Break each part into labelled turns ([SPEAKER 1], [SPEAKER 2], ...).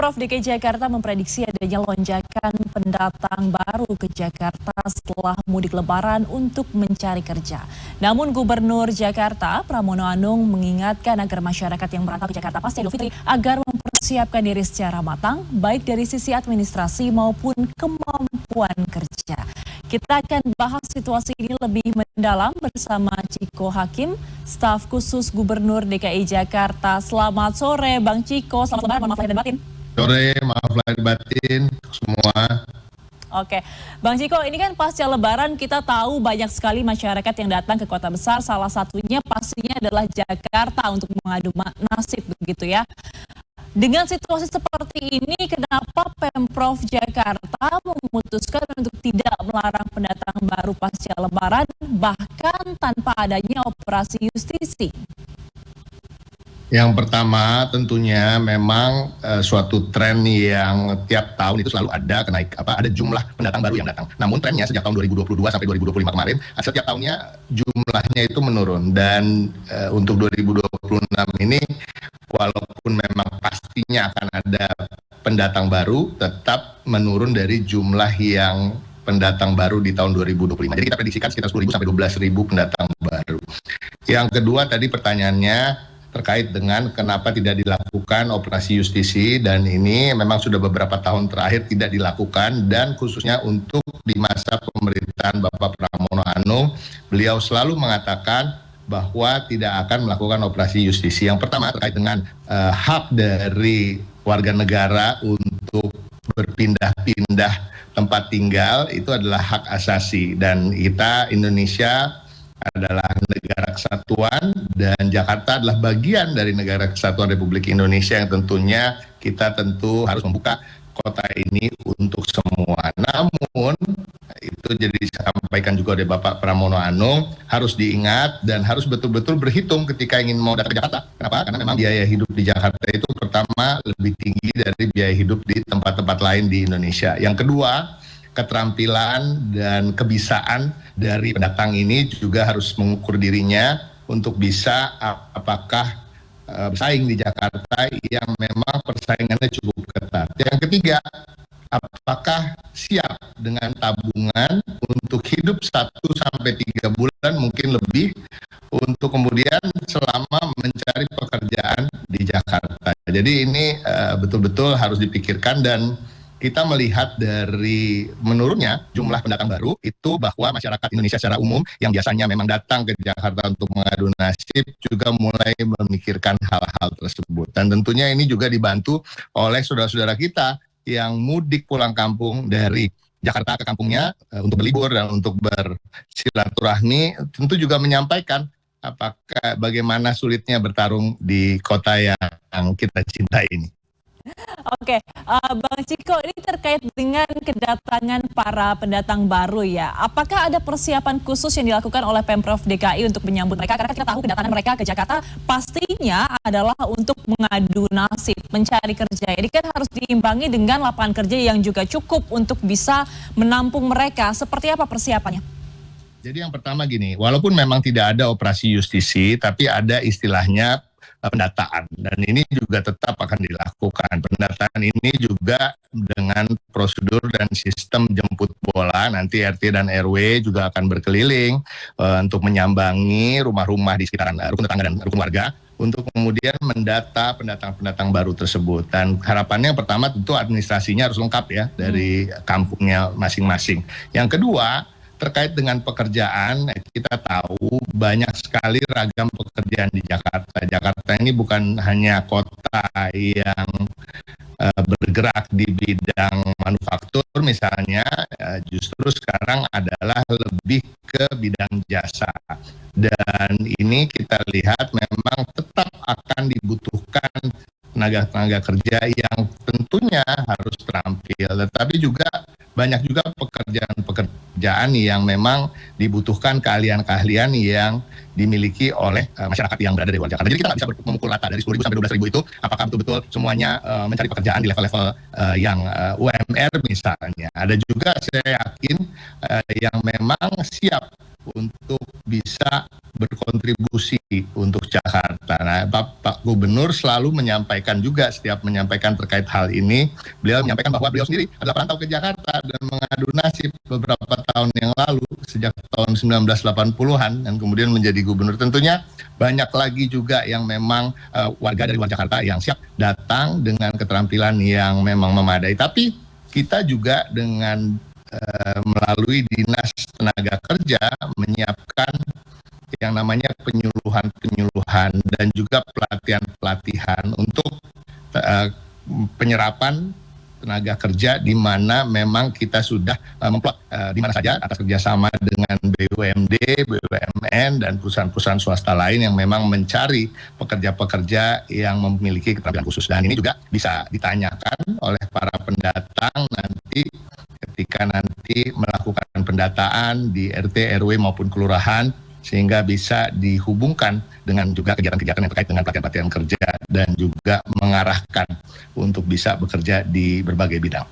[SPEAKER 1] Pemprov DKI Jakarta memprediksi adanya lonjakan pendatang baru ke Jakarta setelah mudik Lebaran untuk mencari kerja. Namun Gubernur Jakarta Pramono Anung mengingatkan agar masyarakat yang merantau ke Jakarta pasca Idul Fitri agar mempersiapkan diri secara matang, baik dari sisi administrasi maupun kemampuan kerja. Kita akan bahas situasi ini lebih mendalam bersama Ciko Hakim, staf khusus Gubernur DKI Jakarta. Selamat sore Bang Ciko, selamat lebaran, maaf lahir dan batin.
[SPEAKER 2] Sore, maaf lahir batin semua.
[SPEAKER 1] Oke, Bang Ciko, ini kan pasca lebaran kita tahu banyak sekali masyarakat yang datang ke kota besar, salah satunya pastinya adalah Jakarta untuk mengadu nasib begitu ya. Dengan situasi seperti ini, kenapa Pemprov Jakarta memutuskan untuk tidak melarang pendatang baru pasca lebaran, bahkan tanpa adanya operasi justisi?
[SPEAKER 2] Yang pertama tentunya memang suatu tren yang tiap tahun itu selalu ada ada jumlah pendatang baru yang datang. Namun trennya sejak tahun 2022 sampai 2025 kemarin, setiap tahunnya jumlahnya itu menurun. Dan untuk 2026 ini walaupun memang pastinya akan ada pendatang baru, tetap menurun dari jumlah yang pendatang baru di tahun 2025. Jadi kita prediksikan sekitar 10.000 sampai 12.000 pendatang baru. Yang kedua tadi pertanyaannya terkait dengan kenapa tidak dilakukan operasi justisi, dan ini memang sudah beberapa tahun terakhir tidak dilakukan, dan khususnya untuk di masa pemerintahan Bapak Pramono Anung, beliau selalu mengatakan bahwa tidak akan melakukan operasi justisi. Yang pertama terkait dengan hak dari warga negara untuk berpindah-pindah tempat tinggal, itu adalah hak asasi, dan kita Indonesia adalah negara kesatuan dan Jakarta adalah bagian dari negara kesatuan Republik Indonesia yang tentunya kita tentu harus membuka kota ini untuk semua. Namun itu jadi disampaikan juga oleh Bapak Pramono Anung, harus diingat dan harus betul-betul berhitung ketika ingin mau datang ke Jakarta. Kenapa? Karena memang biaya hidup di Jakarta itu pertama lebih tinggi dari biaya hidup di tempat-tempat lain di Indonesia. Yang kedua, keterampilan dan kebisaan dari pendatang ini juga harus mengukur dirinya untuk bisa apakah bersaing di Jakarta yang memang persaingannya cukup ketat. Yang ketiga, apakah siap dengan tabungan untuk hidup 1-3 bulan mungkin lebih untuk kemudian selama mencari pekerjaan di Jakarta. Jadi ini betul-betul harus dipikirkan, dan kita melihat dari menurunnya jumlah pendatang baru itu bahwa masyarakat Indonesia secara umum yang biasanya memang datang ke Jakarta untuk mengadu nasib juga mulai memikirkan hal-hal tersebut. Dan tentunya ini juga dibantu oleh saudara-saudara kita yang mudik pulang kampung dari Jakarta ke kampungnya untuk berlibur dan untuk bersilaturahmi, tentu juga menyampaikan bagaimana sulitnya bertarung di kota yang kita cintai ini.
[SPEAKER 1] Oke, Bang Ciko, ini terkait dengan kedatangan para pendatang baru ya. Apakah ada persiapan khusus yang dilakukan oleh Pemprov DKI untuk menyambut mereka? Karena kita tahu kedatangan mereka ke Jakarta pastinya adalah untuk mengadu nasib, mencari kerja. Ini kan harus diimbangi dengan lapangan kerja yang juga cukup untuk bisa menampung mereka. Seperti apa persiapannya?
[SPEAKER 2] Jadi yang pertama gini, walaupun memang tidak ada operasi justisi, tapi ada istilahnya pendataan, dan ini juga tetap akan dilakukan. Pendataan ini juga dengan prosedur dan sistem jemput bola, nanti RT dan RW juga akan berkeliling untuk menyambangi rumah-rumah di sekitaran rukun tetangga dan rukun warga untuk kemudian mendata pendatang-pendatang baru tersebut. Dan harapannya yang pertama tentu administrasinya harus lengkap ya dari kampungnya masing-masing. Yang kedua, terkait dengan pekerjaan, kita tahu banyak sekali ragam pekerjaan di Jakarta. Jakarta ini bukan hanya kota yang bergerak di bidang manufaktur misalnya, justru sekarang adalah lebih ke bidang jasa. Dan ini kita lihat memang tetap akan dibutuhkan tenaga kerja yang tentunya harus terampil, tetapi juga banyak juga pekerjaan yang memang dibutuhkan keahlian-keahlian yang dimiliki oleh masyarakat yang berada di luar Jakarta. Jadi kita nggak bisa memukul rata dari 10.000 sampai 12.000 itu, apakah betul-betul semuanya mencari pekerjaan di level-level yang UMR misalnya. Ada juga saya yakin yang memang siap untuk bisa berkontribusi untuk Jakarta. Nah, Pak Gubernur selalu menyampaikan juga, setiap menyampaikan terkait hal ini, beliau menyampaikan bahwa beliau sendiri adalah perantau ke Jakarta dan mengadu nasib beberapa tahun yang lalu, sejak tahun 1980-an, dan kemudian menjadi gubernur. Tentunya banyak lagi juga yang memang warga dari luar Jakarta yang siap datang dengan keterampilan yang memang memadai. Tapi kita juga dengan melalui Dinas Tenaga Kerja menyiapkan yang namanya penyuluhan-penyuluhan dan juga pelatihan-pelatihan untuk penyerapan tenaga kerja, di mana memang kita sudah memplot di mana saja atas kerjasama dengan BUMD, BUMN, dan perusahaan-perusahaan swasta lain yang memang mencari pekerja-pekerja yang memiliki keterampilan khusus. Dan ini juga bisa ditanyakan oleh para pendatang nanti ketika nanti melakukan pendataan di RT, RW maupun kelurahan, sehingga bisa dihubungkan dengan juga kegiatan-kegiatan yang terkait dengan pelatihan-pelatihan kerja dan juga mengarahkan untuk bisa bekerja di berbagai bidang.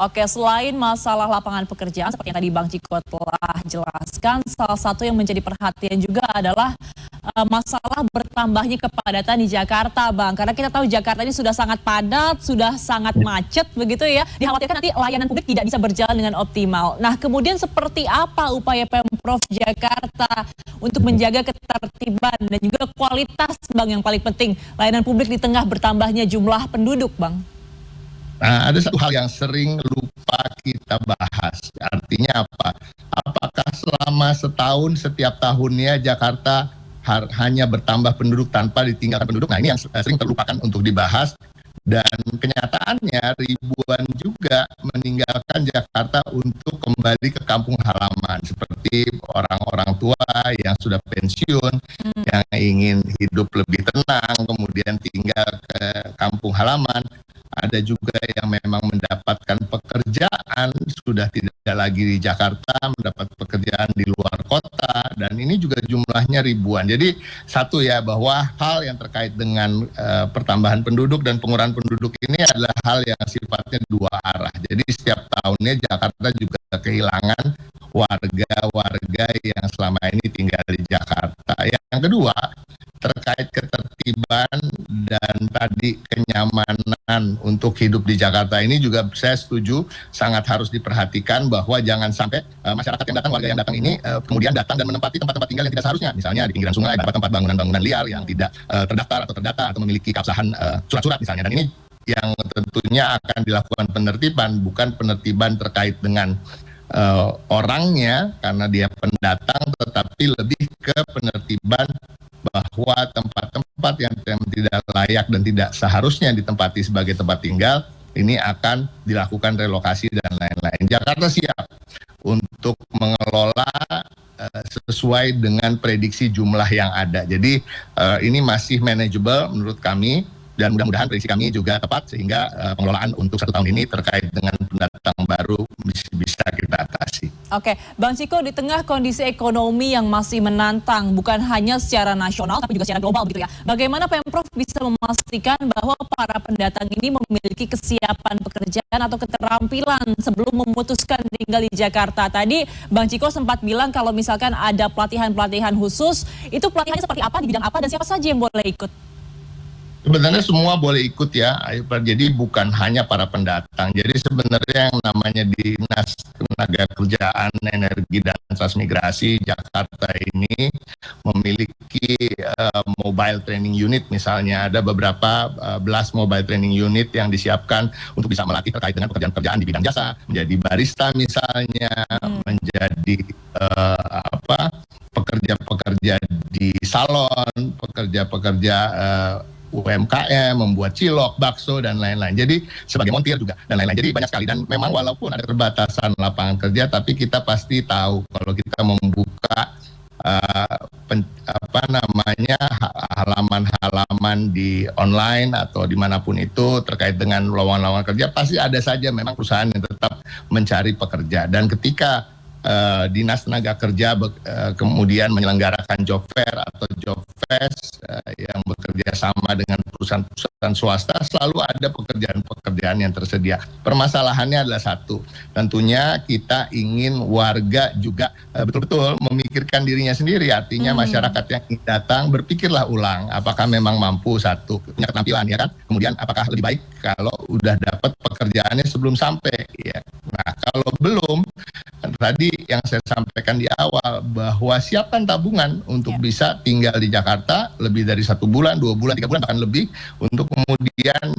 [SPEAKER 1] Oke, selain masalah lapangan pekerjaan seperti yang tadi Bang Ciko telah jelaskan, salah satu yang menjadi perhatian juga adalah masalah bertambahnya kepadatan di Jakarta, Bang. Karena kita tahu Jakarta ini sudah sangat padat, sudah sangat macet begitu ya. Dikhawatirkan nanti layanan publik tidak bisa berjalan dengan optimal. Nah, kemudian seperti apa upaya Pemprov Jakarta untuk menjaga ketertiban dan juga kualitas, Bang, yang paling penting layanan publik di tengah bertambahnya jumlah penduduk, Bang?
[SPEAKER 2] Nah, ada satu hal yang sering lupa kita bahas. Artinya apa? Apakah selama setahun setiap tahunnya Jakarta hanya bertambah penduduk tanpa ditinggalkan penduduk? Nah, ini yang sering terlupakan untuk dibahas. Dan kenyataannya ribuan juga meninggalkan Jakarta untuk kembali ke kampung halaman, seperti orang-orang tua yang sudah pensiun, yang ingin hidup lebih tenang, kemudian tinggal ke kampung halaman. Ada juga yang memang mendapatkan pekerjaan, sudah tidak lagi di Jakarta, mendapat pekerjaan di luar kota, dan ini juga jumlahnya ribuan. Jadi satu ya, bahwa hal yang terkait dengan pertambahan penduduk dan pengurangan penduduk ini adalah hal yang sifatnya dua arah. Jadi setiap tahunnya Jakarta juga kehilangan warga-warga yang selama ini tinggal di Jakarta. Yang kedua, terkait ketertiban dan tadi kenyamanan untuk hidup di Jakarta ini juga saya setuju sangat harus diperhatikan, bahwa jangan sampai masyarakat yang datang, warga yang datang ini kemudian datang dan menempati tempat-tempat tinggal yang tidak seharusnya, misalnya di pinggiran sungai, tempat bangunan-bangunan liar yang tidak terdaftar atau terdata atau memiliki keabsahan surat-surat misalnya. Dan ini yang tentunya akan dilakukan penertiban, bukan penertiban terkait dengan orangnya karena dia pendatang, tetapi lebih ke penertiban bahwa tempat-tempat yang tidak layak dan tidak seharusnya ditempati sebagai tempat tinggal ini akan dilakukan relokasi dan lain-lain. Jakarta siap untuk mengelola sesuai dengan prediksi jumlah yang ada. Jadi ini masih manageable menurut kami, dan mudah-mudahan prediksi kami juga tepat, sehingga pengelolaan untuk 1 tahun ini terkait dengan pendatang baru bisa kita atasi.
[SPEAKER 1] Oke, Bang Ciko, di tengah kondisi ekonomi yang masih menantang, bukan hanya secara nasional tapi juga secara global begitu ya, bagaimana Pemprov bisa memastikan bahwa para pendatang ini memiliki kesiapan pekerjaan atau keterampilan sebelum memutuskan tinggal di Jakarta? Tadi Bang Ciko sempat bilang kalau misalkan ada pelatihan-pelatihan khusus, itu pelatihannya seperti apa, di bidang apa, dan siapa saja yang boleh ikut?
[SPEAKER 2] Sebenarnya semua boleh ikut ya, jadi bukan hanya para pendatang. Jadi sebenarnya yang namanya Dinas Tenaga Kerjaan, Energi, dan Transmigrasi Jakarta ini memiliki mobile training unit misalnya. Ada beberapa belas mobile training unit yang disiapkan untuk bisa melatih terkait dengan pekerjaan-pekerjaan di bidang jasa, menjadi barista misalnya, menjadi pekerja-pekerja di salon, pekerja-pekerja UMKM, membuat cilok, bakso, dan lain-lain. Jadi sebagai montir juga, dan lain-lain. Jadi banyak sekali, dan memang walaupun ada keterbatasan lapangan kerja, tapi kita pasti tahu kalau kita membuka halaman-halaman di online atau dimanapun itu terkait dengan lowongan-lowongan kerja, pasti ada saja memang perusahaan yang tetap mencari pekerja. Dan ketika Dinas Tenaga Kerja kemudian menyelenggarakan job fair atau job fest yang bekerja sama dengan perusahaan-perusahaan swasta, selalu ada pekerjaan-pekerjaan yang tersedia. Permasalahannya adalah satu, tentunya kita ingin warga juga betul-betul memikirkan dirinya sendiri, artinya masyarakat yang datang berpikirlah ulang, apakah memang mampu, satu, punya keterampilan ya kan, kemudian apakah lebih baik kalau udah dapat pekerjaannya sebelum sampai ya. Nah kalau belum, tadi yang saya sampaikan di awal bahwa siapkan tabungan untuk bisa tinggal di Jakarta lebih dari 1 bulan, 2 bulan, 3 bulan bahkan lebih, untuk kemudian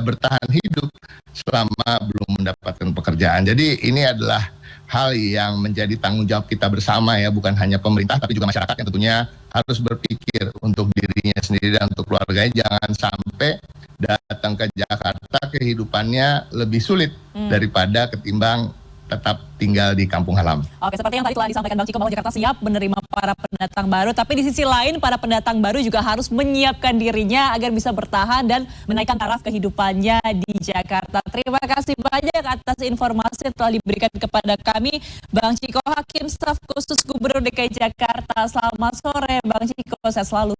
[SPEAKER 2] bertahan hidup selama belum mendapatkan pekerjaan. Jadi ini adalah hal yang menjadi tanggung jawab kita bersama ya, bukan hanya pemerintah tapi juga masyarakat yang tentunya harus berpikir untuk dirinya sendiri dan untuk keluarganya, jangan sampai datang ke Jakarta kehidupannya lebih sulit daripada ketimbang tetap tinggal di kampung halaman.
[SPEAKER 1] Oke, seperti yang tadi telah disampaikan Bang Ciko bahwa Jakarta siap menerima para pendatang baru, tapi di sisi lain para pendatang baru juga harus menyiapkan dirinya agar bisa bertahan dan menaikkan taraf kehidupannya di Jakarta. Terima kasih banyak atas informasi yang telah diberikan kepada kami, Bang Ciko Hakim, staf khusus Gubernur DKI Jakarta. Selamat sore Bang Ciko, sehat selalu.